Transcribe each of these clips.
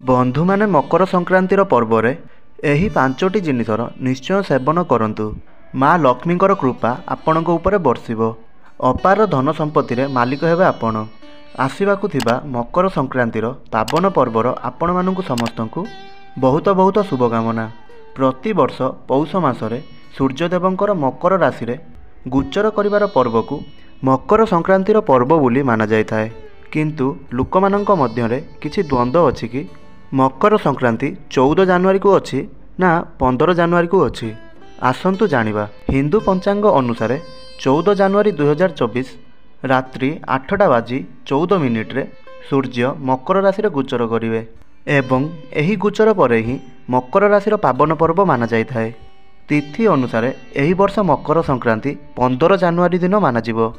बंधु माने मकर संक्रांतिर पर्व एही पांचटी जिनिसर निश्चय सेवन करंतु। माँ लक्ष्मीकर कृपा आपणक उपरे बर्षिबो। अपार धन संपत्ति मालिक हेबे आपण। आसिबाकु थिबा मकर संक्रांतिर पावन पर्वर आपण मानकु समस्तंकु बहुत बहुत शुभकामना। प्रति वर्ष पौष मासरे सूर्यदेवंकर मकर राशि रे गोचर करिवार पर्व को मकर संक्रांतिर पर्व बोली माना जायथाय। किंतु लोकमानंक मध्यरे किछि द्वंद्व अछि कि मकर संक्रांति 14 जानुआरी को अछि ना 15 जानुआरी को अछि। आसंतु जानिबा। हिंदू पंचांग अनुसार 14 जानुआरी 2024 रात्रि 8:14 रे सूर्य मकर राशि रे गोचर करिवे एवं एही गोचर परे ही मकर राशि पावन पर्व माना जायथाय। तिथि अनुसार एही वर्ष मकर संक्रांति 15 जानुआरी दिन मानाजिबो।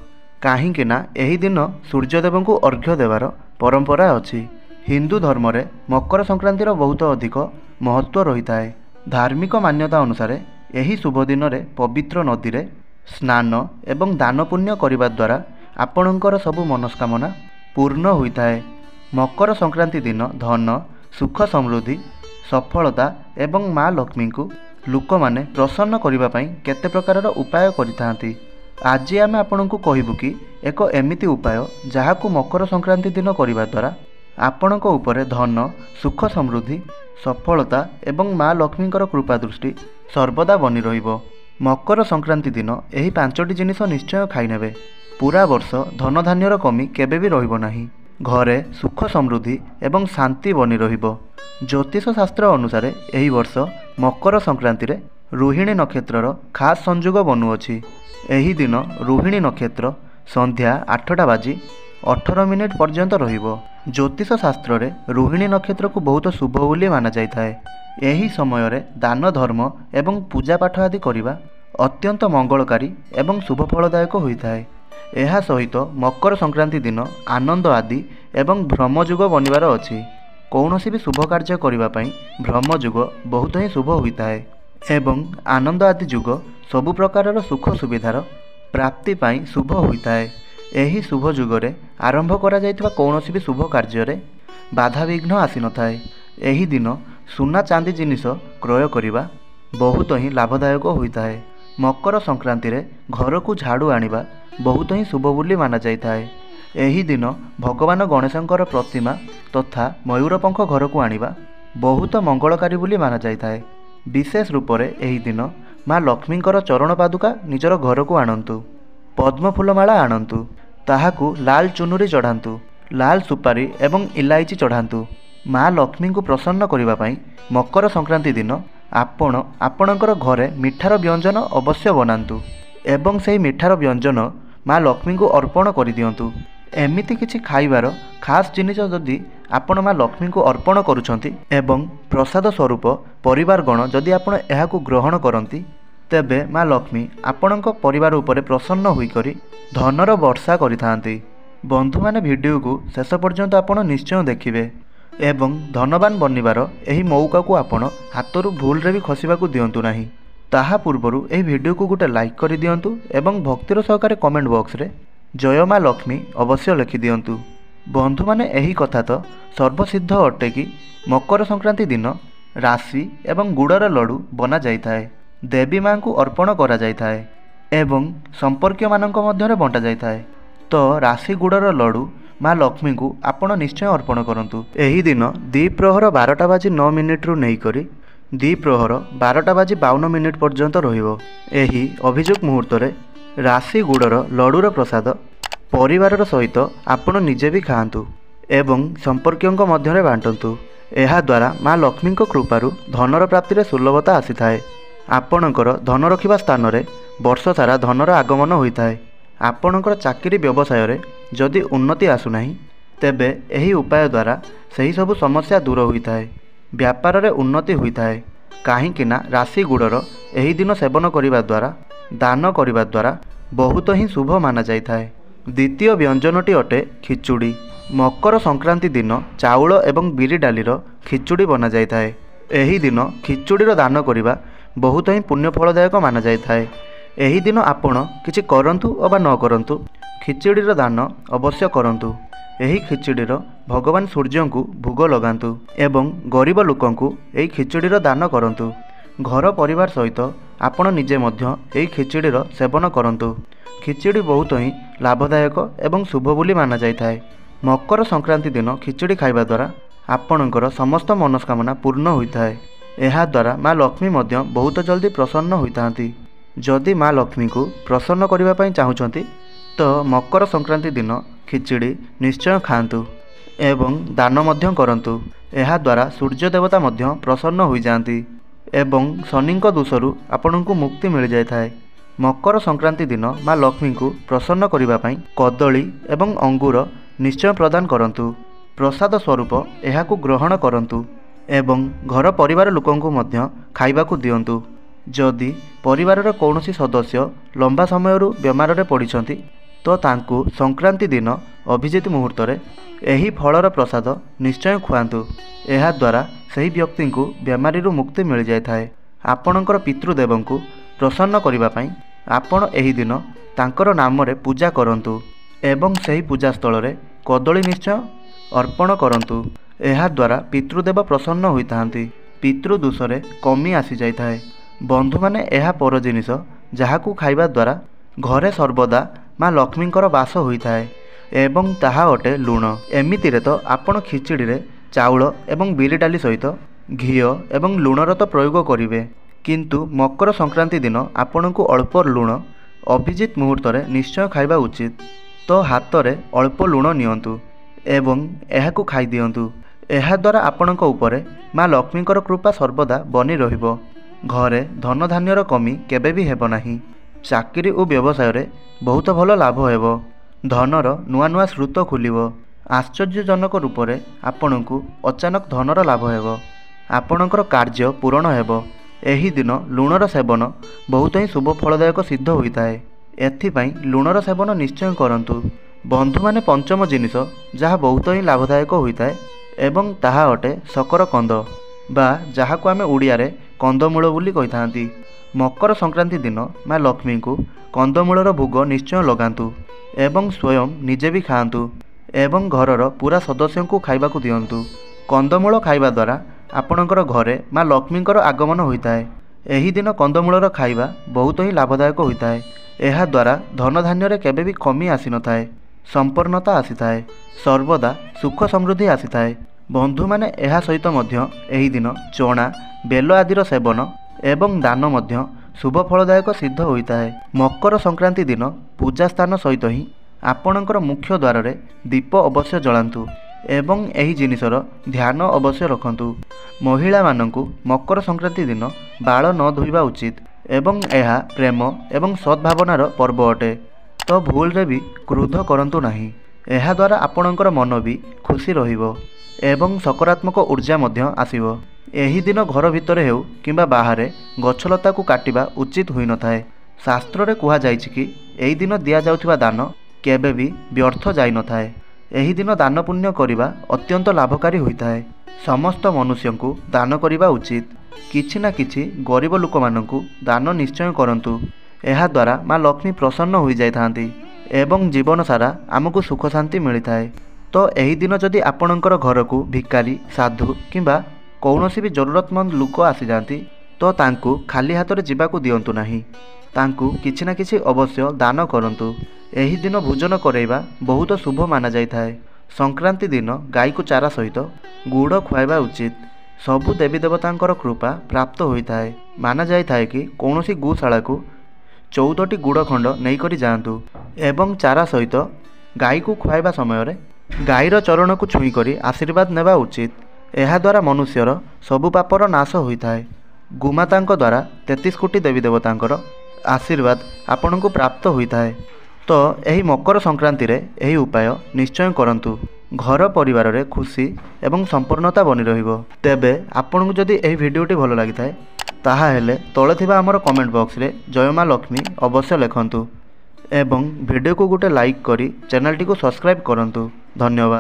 काहींकि ना एही दिन सूर्यदेव को अर्घ्य देवार परंपरा अछि। हिंदू धर्म रे मकर संक्रांतिर बहुत अधिक महत्व रही है। धार्मिक मान्यता अनुसार एही शुभ दिन रे पवित्र नदी रे स्नान एवं दान पुण्य करिबा द्वारा आपणकर सबु मनस्कामना पूर्ण होता है। मकर संक्रांति दिन धन सुख समृद्धि सफलता एवं माँ लक्ष्मी को लोक माने प्रसन्न करिबा पई केते प्रकार उपाय करिथांती। आज आम आपन को कहबू कि एक एमिति उपाय जहाकू मकर संक्रांति दिन करिबा द्वारा आपणक उपरे धन सुख समृद्धि सफलता एवं माँ लक्ष्मीकर कृपा दृष्टि सर्वदा बनी रहिबो। मकर संक्रांति दिन एही पांचटी जिनिस निश्चय खाइनेबे। पूरा वर्ष धन धान्यर कमी केबे भी रहिबो नाही। घरे सुख समृद्धि एवं शांति बनी रहिबो। ज्योतिष शास्त्र अनुसार एही वर्ष मकर संक्रांति रे रोहिणी नक्षत्रर खास संयोग बनुअछि। एही दिन रोहिणी नक्षत्र संध्या 8:18 पर्यंत रहिबो। ज्योतिष शास्त्र रे रोहिणी नक्षत्र को बहुत शुभ बोली माना जायथाय। एही समय रे दान धर्म एवं पूजा पाठ आदि करिबा अत्यंत मंगलकारी एवं शुभ फलदायक होइथाय। एहा सहित मकर संक्रांति दिन आनंद आदि एवं ब्रह्मयुग बनिबार अछि। कौनसी भी शुभ कार्य करिबा पई ब्रह्मयुग बहुत ही शुभ होइथाय एवं आनंद आदि युग सबु प्रकार सुख सुविधार प्राप्ति पाई शुभ होइथाय। एही शुभ युगरे आरंभ करा जायतिबा कौनसी भी शुभ कार्य बाधा विघ्न आसी नथाय। एही दिन सुना चांदी जिनिस क्रय करिबा बहुत ही लाभदायक होइथाय। मकर संक्रांति रे घर को झाड़ू आनिबा बहुत ही शुभ बोली माना जायथाय। एही दिन भगवान गणेशंकर प्रतिमा तथा मयूरपंख घर को आनिबा बहुत मंगलकारी बोली माना जायथाय। विशेष रूप से एही दिन माँ लक्ष्मीकर चरण पादुका निजर घर को आणंतु। पद्म फूलमाला आणंतु। ताहाकू लाल चुनुरी चढ़ातु। लाल सुपारी एवं इलायची चढ़ातु। माँ लक्ष्मी को प्रसन्न करिबा पई मकर संक्रांति दिन आपणकर घरे मिठार व्यंजन अवश्य बनातु एवं सेही मिठार व्यंजन माँ लक्ष्मी को अर्पण कर दियंतु। एमिति किछि खाइबार खास जिनिस जदि आपण माँ लक्ष्मी को अर्पण करुछंती एवं प्रसाद स्वरूप परिवारगण जदि आपण एहाकू ग्रहण करंती तेबे माँ लक्ष्मी आपणक परिवार उपरे प्रसन्न होइकरी धनर वर्षा करिथांती। बंधु माने वीडियो को शेष पर्यंत आपण निश्चय देखिबे एवं धनवान बनिबार एही मौका को आपण हातरू भूल रे भी खसिबाकू दियंतु नाही। ताहा पूर्वरु एही वीडियो को गोटे लाइक करि दियंतु एवं भक्तिर सहकारे कमेंट बॉक्स रे जय माँ लक्ष्मी अवश्य लिखि दियंतु। बंधु माने एही कथा तो सर्वसिद्ध अटे कि मकर संक्रांति दिन राशि एवं गुड़र लड्डू बना जाइथाय। देवी माँ को अर्पण करा जाइथाय एवं संपर्कीय मानक मध्यरे बंटा जाइथाय। तो राशि गुड़र लड्डू माँ लक्ष्मी को आपण निश्चय अर्पण करंतु। एही दिन द्विप्रहर 12:09 रु नहीं करी द्विप्रहर 12:52 पर्यंत रहिबो। एही अभियोग मुहूर्त रे राशि गुड़र लड्डूर प्रसाद परिवार सहित आपण निजे भी खाआंतु एवं संपर्कीयों मध्यरे बांटंतु। एहा द्वारा माँ लक्ष्मी कृपारु धनर प्राप्ति रे सुलभता आसीथाय। आपणकर धन रखिबा स्थान रे वर्ष सारा धनर आगमन होइथाय। आपणकर चाकरी व्यवसाय रे जदि उन्नति आसुनाही तेबे एही उपाय द्वारा सही सबु समस्या दूर होइथाय। व्यापार रे उन्नति होइथाय। काहींकि ना राशि गुड़र एही दिन सेवन करिबा द्वारा दान करिबा द्वारा बहुत ही शुभ माना जाइथाय। द्वितीय व्यंजनटी अटे खिचुड़ी। मकर संक्रांति दिन चाउल एवं बिरी डालीर खिचुड़ी बना जाइथाय। एही दिन खिचुड़ीर दान करिबा बहुत ही पुण्य फलदायक माना जाइथाय। एही दिन आपण किछि करंतु अबा न करंतु खिचुड़ीर दान अवश्य करंतु। ଏହି ଖିଚିଡ଼ିର ଭଗବାନ ସୂର୍ଯ୍ୟଙ୍କୁ ଭୋଗ ଲଗାନ୍ତୁ ଏବଂ ଗରିବ ଲୋକଙ୍କୁ ଏହି ଖିଚିଡ଼ିର ଦାନ କରନ୍ତୁ। ଘର ପରିବାର ସହିତ ଆପଣ ନିଜେ ମଧ୍ୟ ଏହି ଖିଚିଡ଼ିର ସେବନ କରନ୍ତୁ। ଖିଚିଡ଼ି ବହୁତ ହିଁ ଲାଭଦାୟକ ଏବଂ ଶୁଭ ବୋଲି ମାନାଯାଇଥାଏ। ମକର ସଂକ୍ରାନ୍ତି ଦିନ ଖିଚିଡ଼ି ଖାଇବା ଦ୍ୱାରା ଆପଣଙ୍କର ସମସ୍ତ ମନସ୍କାମନା ପୂର୍ଣ୍ଣ ହୋଇଥାଏ। ଏହାଦ୍ୱାରା ମା ଲକ୍ଷ୍ମୀ ମଧ୍ୟ ବହୁତ ଜଲ୍ଦି ପ୍ରସନ୍ନ ହୋଇଥାନ୍ତି। ଯଦି ମା ଲକ୍ଷ୍ମୀଙ୍କୁ ପ୍ରସନ୍ନ କରିବା ପାଇଁ ଚାହୁଁଛନ୍ତି ତ ମକର ସଂକ୍ରାନ୍ତି ଦିନ ଖିଚିଡ଼ି ନିଶ୍ଚୟ ଖାଆନ୍ତୁ ଏବଂ ଦାନ ମଧ୍ୟ କରନ୍ତୁ। ଏହାଦ୍ୱାରା ସୂର୍ଯ୍ୟ ଦେବତା ମଧ୍ୟ ପ୍ରସନ୍ନ ହୋଇଯାଆନ୍ତି ଏବଂ ଶନିଙ୍କ ଦୋଷରୁ ଆପଣଙ୍କୁ ମୁକ୍ତି ମିଳିଯାଇଥାଏ। ମକର ସଂକ୍ରାନ୍ତି ଦିନ ମା ଲକ୍ଷ୍ମୀଙ୍କୁ ପ୍ରସନ୍ନ କରିବା ପାଇଁ କଦଳୀ ଏବଂ ଅଙ୍ଗୁର ନିଶ୍ଚୟ ପ୍ରଦାନ କରନ୍ତୁ। ପ୍ରସାଦ ସ୍ୱରୂପ ଏହାକୁ ଗ୍ରହଣ କରନ୍ତୁ ଏବଂ ଘର ପରିବାର ଲୋକଙ୍କୁ ମଧ୍ୟ ଖାଇବାକୁ ଦିଅନ୍ତୁ। ଯଦି ପରିବାରର କୌଣସି ସଦସ୍ୟ ଲମ୍ବା ସମୟରୁ ବେମାରରେ ପଡ଼ିଛନ୍ତି ତ ତାଙ୍କୁ ସଂକ୍ରାନ୍ତି ଦିନ ଅଭିଜିତ ମୁହୂର୍ତ୍ତରେ ଏହି ଫଳର ପ୍ରସାଦ ନିଶ୍ଚୟ ଖୁଆନ୍ତୁ। ଏହାଦ୍ୱାରା ସେହି ବ୍ୟକ୍ତିଙ୍କୁ ବେମାରୀରୁ ମୁକ୍ତି ମିଳିଯାଇଥାଏ। ଆପଣଙ୍କର ପିତୃଦେବଙ୍କୁ ପ୍ରସନ୍ନ କରିବା ପାଇଁ ଆପଣ ଏହି ଦିନ ତାଙ୍କର ନାମରେ ପୂଜା କରନ୍ତୁ ଏବଂ ସେହି ପୂଜାସ୍ଥଳରେ କଦଳୀ ନିଶ୍ଚୟ ଅର୍ପଣ କରନ୍ତୁ। ଏହାଦ୍ୱାରା ପିତୃଦେବ ପ୍ରସନ୍ନ ହୋଇଥାନ୍ତି। ପିତୃଦୋଷରେ କମି ଆସିଯାଇଥାଏ। ବନ୍ଧୁମାନେ ଏହା ପର ଜିନିଷ ଯାହାକୁ ଖାଇବା ଦ୍ୱାରା ଘରେ ସର୍ବଦା ମା ଲକ୍ଷ୍ମୀଙ୍କର ବାସ ହୋଇଥାଏ ଏବଂ ତାହା ଅଟେ ଲୁଣ। ଏମିତିରେ ତ ଆପଣ ଖିଚିଡ଼ିରେ ଚାଉଳ ଏବଂ ବିରି ଡାଲି ସହିତ ଘିଅ ଏବଂ ଲୁଣର ତ ପ୍ରୟୋଗ କରିବେ, କିନ୍ତୁ ମକର ସଂକ୍ରାନ୍ତି ଦିନ ଆପଣଙ୍କୁ ଅଳ୍ପ ଲୁଣ ଅଭିଜିତ ମୁହୂର୍ତ୍ତରେ ନିଶ୍ଚୟ ଖାଇବା ଉଚିତ। ତ ହାତରେ ଅଳ୍ପ ଲୁଣ ନିଅନ୍ତୁ ଏବଂ ଏହାକୁ ଖାଇଦିଅନ୍ତୁ। ଏହାଦ୍ୱାରା ଆପଣଙ୍କ ଉପରେ ମା ଲକ୍ଷ୍ମୀଙ୍କର କୃପା ସର୍ବଦା ବନି ରହିବ। ଘରେ ଧନଧାନ୍ୟର କମି କେବେ ବି ହେବ ନାହିଁ। ଚାକିରି ଓ ବ୍ୟବସାୟରେ ବହୁତ ଭଲ ଲାଭ ହେବ। ଧନର ନୂଆ ନୂଆ ସ୍ରୋତ ଖୋଲିବ। ଆଶ୍ଚର୍ଯ୍ୟଜନକ ରୂପରେ ଆପଣଙ୍କୁ ଅଚାନକ ଧନର ଲାଭ ହେବ। ଆପଣଙ୍କର କାର୍ଯ୍ୟ ପୂରଣ ହେବ। ଏହି ଦିନ ଲୁଣର ସେବନ ବହୁତ ହିଁ ଶୁଭ ଫଳଦାୟକ ସିଦ୍ଧ ହୋଇଥାଏ। ଏଥିପାଇଁ ଲୁଣର ସେବନ ନିଶ୍ଚୟ କରନ୍ତୁ। ବନ୍ଧୁମାନେ ପଞ୍ଚମ ଜିନିଷ ଯାହା ବହୁତ ହିଁ ଲାଭଦାୟକ ହୋଇଥାଏ ଏବଂ ତାହା ଅଟେ ଶକରକନ୍ଦ ବା ଯାହାକୁ ଆମେ ଓଡ଼ିଆରେ କନ୍ଦମୂଳ ବୋଲି କହିଥାନ୍ତି। ମକର ସଂକ୍ରାନ୍ତି ଦିନ ମା ଲକ୍ଷ୍ମୀଙ୍କୁ କନ୍ଦମୂଳର ଭୋଗ ନିଶ୍ଚୟ ଲଗାନ୍ତୁ ଏବଂ ସ୍ୱୟଂ ନିଜେ ବି ଖାଆନ୍ତୁ ଏବଂ ଘରର ପୁରା ସଦସ୍ୟଙ୍କୁ ଖାଇବାକୁ ଦିଅନ୍ତୁ। କନ୍ଦମୂଳ ଖାଇବା ଦ୍ୱାରା ଆପଣଙ୍କର ଘରେ ମା ଲକ୍ଷ୍ମୀଙ୍କର ଆଗମନ ହୋଇଥାଏ। ଏହି ଦିନ କନ୍ଦମୂଳର ଖାଇବା ବହୁତ ହିଁ ଲାଭଦାୟକ ହୋଇଥାଏ। ଏହାଦ୍ୱାରା ଧନଧାନ୍ୟରେ କେବେ ବି କମି ଆସିନଥାଏ, ସମ୍ପନ୍ନତା ଆସିଥାଏ, ସର୍ବଦା ସୁଖ ସମୃଦ୍ଧି ଆସିଥାଏ। ବନ୍ଧୁମାନେ ଏହା ସହିତ ମଧ୍ୟ ଏହି ଦିନ ଚଣା, ବେଲ ଆଦିର ସେବନ ଏବଂ ଦାନ ମଧ୍ୟ ଶୁଭ ଫଳଦାୟକ ସିଦ୍ଧ ହୋଇଥାଏ। ମକର ସଂକ୍ରାନ୍ତି ଦିନ ପୂଜା ସ୍ଥାନ ସହିତ ହିଁ ଆପଣଙ୍କର ମୁଖ୍ୟ ଦ୍ୱାରରେ ଦୀପ ଅବଶ୍ୟ ଜଳାନ୍ତୁ ଏବଂ ଏହି ଜିନିଷର ଧ୍ୟାନ ଅବଶ୍ୟ ରଖନ୍ତୁ। ମହିଳାମାନଙ୍କୁ ମକର ସଂକ୍ରାନ୍ତି ଦିନ ବାଳ ନ ଧୋଇବା ଉଚିତ ଏବଂ ଏହା ପ୍ରେମ ଏବଂ ସଦ୍ଭାବନାର ପର୍ବ ଅଟେ। ତ ଭୁଲରେ ବି କ୍ରୋଧ କରନ୍ତୁ ନାହିଁ। ଏହାଦ୍ୱାରା ଆପଣଙ୍କର ମନ ବି ଖୁସି ରହିବ ଏବଂ ସକାରାତ୍ମକ ଊର୍ଜା ମଧ୍ୟ ଆସିବ। ଏହି ଦିନ ଘର ଭିତରେ ହେଉ କିମ୍ବା ବାହାରେ ଗଛଲତାକୁ କାଟିବା ଉଚିତ ହୋଇନଥାଏ। ଶାସ୍ତ୍ରରେ କୁହାଯାଇଛି କି ଏହି ଦିନ ଦିଆଯାଉଥିବା ଦାନ କେବେ ବି ବ୍ୟର୍ଥ ଯାଇନଥାଏ। ଏହି ଦିନ ଦାନ ପୁଣ୍ୟ କରିବା ଅତ୍ୟନ୍ତ ଲାଭକାରୀ ହୋଇଥାଏ। ସମସ୍ତ ମନୁଷ୍ୟଙ୍କୁ ଦାନ କରିବା ଉଚିତ। କିଛି ନା କିଛି ଗରିବ ଲୋକମାନଙ୍କୁ ଦାନ ନିଶ୍ଚୟ କରନ୍ତୁ। ଏହାଦ୍ୱାରା ମା ଲକ୍ଷ୍ମୀ ପ୍ରସନ୍ନ ହୋଇଯାଇଥାନ୍ତି ଏବଂ ଜୀବନ ସାରା ଆମକୁ ସୁଖ ଶାନ୍ତି ମିଳିଥାଏ। ତ ଏହି ଦିନ ଯଦି ଆପଣଙ୍କର ଘରକୁ ଭିକାରୀ, ସାଧୁ କିମ୍ବା କୌଣସି ବି ଜରୁରତମନ୍ଦ ଲୋକ ଆସିଯାଆନ୍ତି ତ ତାଙ୍କୁ ଖାଲି ହାତରେ ଯିବାକୁ ଦିଅନ୍ତୁ ନାହିଁ। ତାଙ୍କୁ କିଛି ନା କିଛି ଅବଶ୍ୟ ଦାନ କରନ୍ତୁ। ଏହି ଦିନ ଭୋଜନ କରାଇବା ବହୁତ ଶୁଭ ମାନାଯାଇଥାଏ। ସଂକ୍ରାନ୍ତି ଦିନ ଗାଈକୁ ଚାରା ସହିତ ଗୁଡ଼ ଖୁଆଇବା ଉଚିତ। ସବୁ ଦେବୀ ଦେବତାଙ୍କର କୃପା ପ୍ରାପ୍ତ ହୋଇଥାଏ। ମାନାଯାଇଥାଏ କି କୌଣସି ଗୋଶାଳାକୁ 14ଟି ଗୁଡ଼ ଖଣ୍ଡ ନେଇକରି ଯାଆନ୍ତୁ ଏବଂ ଚାରା ସହିତ ଗାଈକୁ ଖୁଆଇବା ସମୟରେ ଗାଈର ଚରଣକୁ ଛୁଇଁ କରି ଆଶୀର୍ବାଦ ନେବା ଉଚିତ। ଏହାଦ୍ୱାରା ମନୁଷ୍ୟର ସବୁ ପାପର ନାଶ ହୋଇଥାଏ। ଗୋମାତାଙ୍କ ଦ୍ୱାରା 33 କୋଟି ଦେବୀ ଦେବତାଙ୍କର ଆଶୀର୍ବାଦ ଆପଣଙ୍କୁ ପ୍ରାପ୍ତ ହୋଇଥାଏ। ତ ଏହି ମକର ସଂକ୍ରାନ୍ତିରେ ଏହି ଉପାୟ ନିଶ୍ଚୟ କରନ୍ତୁ। ଘର ପରିବାରରେ ଖୁସି ଏବଂ ସମ୍ପୂର୍ଣ୍ଣତା ବନି ରହିବ। ତେବେ ଆପଣଙ୍କୁ ଯଦି ଏହି ଭିଡ଼ିଓଟି ଭଲ ଲାଗିଥାଏ ତାହେଲେ ତଳେ ଥିବା ଆମର କମେଣ୍ଟ ବକ୍ସରେ ଜୟ ମା ଲକ୍ଷ୍ମୀ ଅବଶ୍ୟ ଲେଖନ୍ତୁ ଏବଂ ଭିଡ଼ିଓକୁ ଗୋଟେ ଲାଇକ୍ କରି ଚ୍ୟାନେଲଟିକୁ ସବସ୍କ୍ରାଇବ୍ କରନ୍ତୁ। ଧନ୍ୟବାଦ।